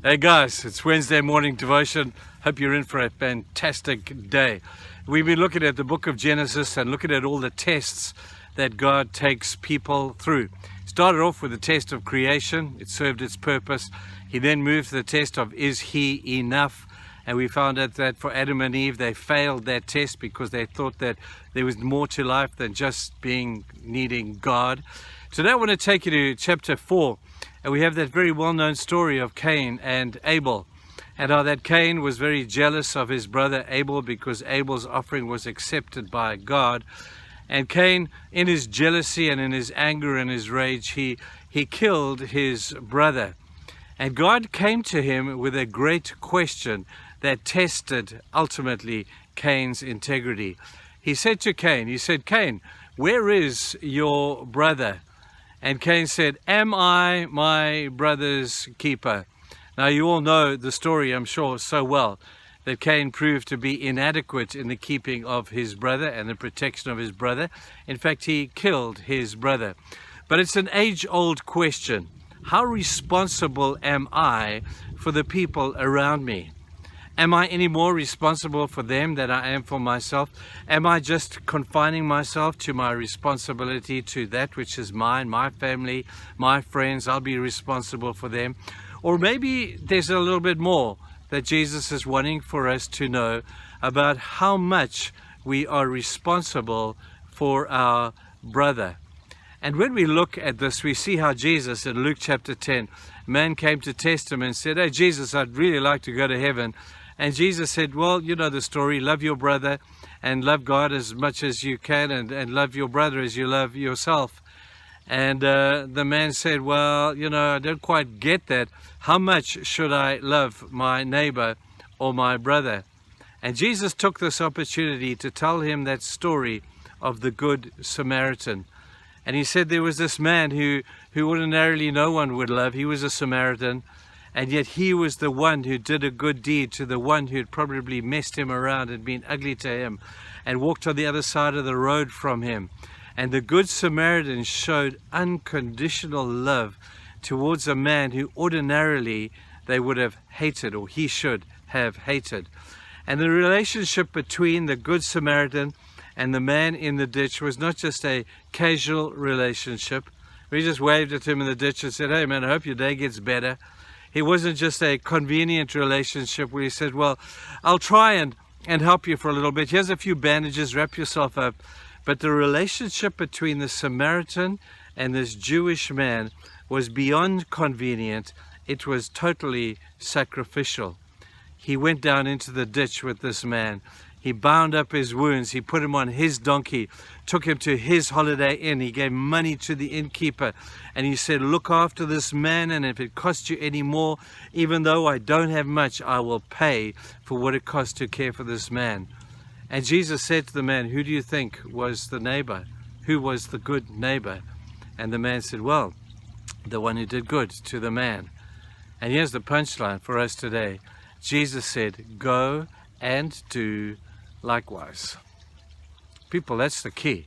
Hey guys, it's Wednesday morning devotion. Hope you're in for a fantastic day. We've been looking at the book of Genesis and looking at all the tests that God takes people through. Started off with the test of creation. It served its purpose. He then moved to the test of is he enough? And we found out that for Adam and Eve, they failed that test because they thought that there was more to life than just needing God. Today I want to take you to chapter 4. And we have that very well-known story of Cain and Abel, and how that Cain was very jealous of his brother Abel because Abel's offering was accepted by God. And Cain, in his jealousy and in his anger and his rage, he killed his brother. And God came to him with a great question that tested ultimately Cain's integrity. He said to Cain, Cain, where is your brother? And Cain said, am I my brother's keeper? Now you all know the story, I'm sure, so well, that Cain proved to be inadequate in the keeping of his brother and the protection of his brother. In fact, he killed his brother. But it's an age-old question. How responsible am I for the people around me? Am I any more responsible for them than I am for myself? Am I just confining myself to my responsibility to that which is mine, my family, my friends? I'll be responsible for them. Or maybe there's a little bit more that Jesus is wanting for us to know about how much we are responsible for our brother. And when we look at this, we see how Jesus in Luke chapter 10, man came to test him and said, hey, Jesus, I'd really like to go to heaven. And Jesus said, well, you know the story, love your brother and love God as much as you can and love your brother as you love yourself. And the man said, well, you know, I don't quite get that. How much should I love my neighbor or my brother? And Jesus took this opportunity to tell him that story of the Good Samaritan. And he said there was this man who ordinarily no one would love. He was a Samaritan. And yet he was the one who did a good deed to the one who had probably messed him around and been ugly to him and walked on the other side of the road from him. And the Good Samaritan showed unconditional love towards a man who ordinarily they would have hated, or he should have hated. And the relationship between the Good Samaritan and the man in the ditch was not just a casual relationship. We just waved at him in the ditch and said, hey man, I hope your day gets better. It wasn't just a convenient relationship where he said, well, I'll try and help you for a little bit. Here's a few bandages, wrap yourself up. But the relationship between the Samaritan and this Jewish man was beyond convenient. It was totally sacrificial. He went down into the ditch with this man. He bound up his wounds. He put him on his donkey, took him to his holiday inn. He gave money to the innkeeper. And he said, look after this man, and if it costs you any more, even though I don't have much, I will pay for what it costs to care for this man. And Jesus said to the man, who do you think was the neighbor? Who was the good neighbor? And the man said, well, the one who did good to the man. And here's the punchline for us today. Jesus said, go and do likewise. People, that's the key.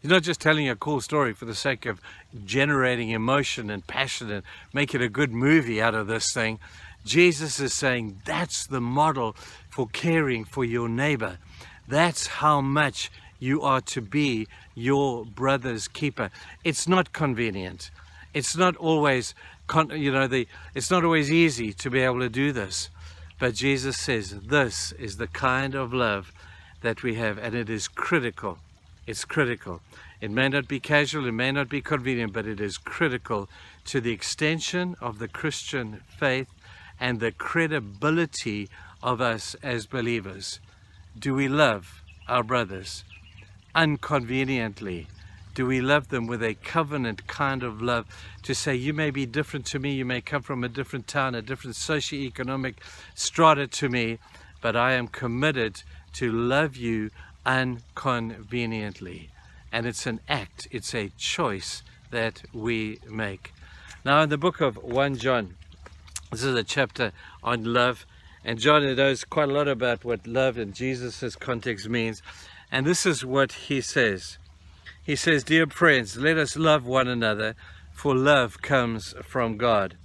He's not just telling you a cool story for the sake of generating emotion and passion and making a good movie out of this thing. Jesus is saying that's the model for caring for your neighbor. That's how much you are to be your brother's keeper. It's not convenient. It's not always, it's not always easy to be able to do this. But Jesus says this is the kind of love that we have, and it is critical. It's critical. It may not be casual, it may not be convenient, but it is critical to the extension of the Christian faith and the credibility of us as believers. Do we love our brothers unconveniently? Do we love them with a covenant kind of love to say, you may be different to me, you may come from a different town, a different socioeconomic strata to me, but I am committed to love you unconveniently. And it's an act, it's a choice that we make. Now in the book of 1 John, this is a chapter on love, and John knows quite a lot about what love in Jesus' context means. And this is what he says. He says, dear friends, let us love one another, for love comes from God.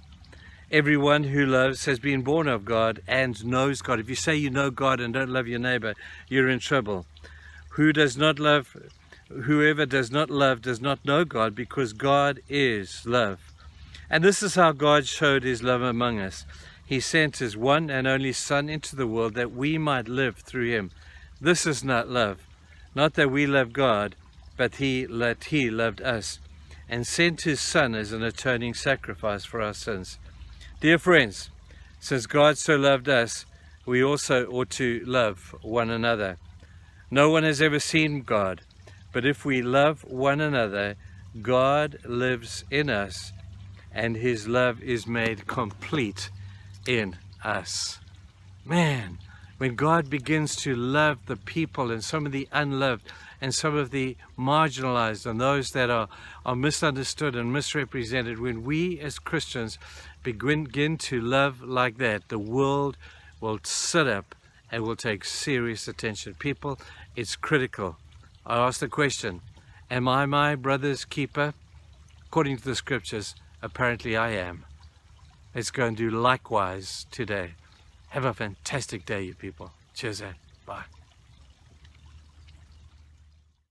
Everyone who loves has been born of God and knows God. If you say you know God and don't love your neighbor, you're in trouble. Whoever does not love does not know God, because God is love. And this is how God showed his love among us. He sent his one and only Son into the world that we might live through him. This is not love, not that we love God, but that he loved us and sent his Son as an atoning sacrifice for our sins. Dear friends, since God so loved us, we also ought to love one another. No one has ever seen God, but if we love one another, God lives in us, and his love is made complete in us. Man, when God begins to love the people and some of the unloved and some of the marginalized and those that are misunderstood and misrepresented, when we as Christians begin to love like that, the world will sit up and will take serious attention. People, it's critical. I ask the question, am I my brother's keeper? According to the scriptures, apparently I am. Let's go and do likewise today. Have a fantastic day, you people. Cheers, bye.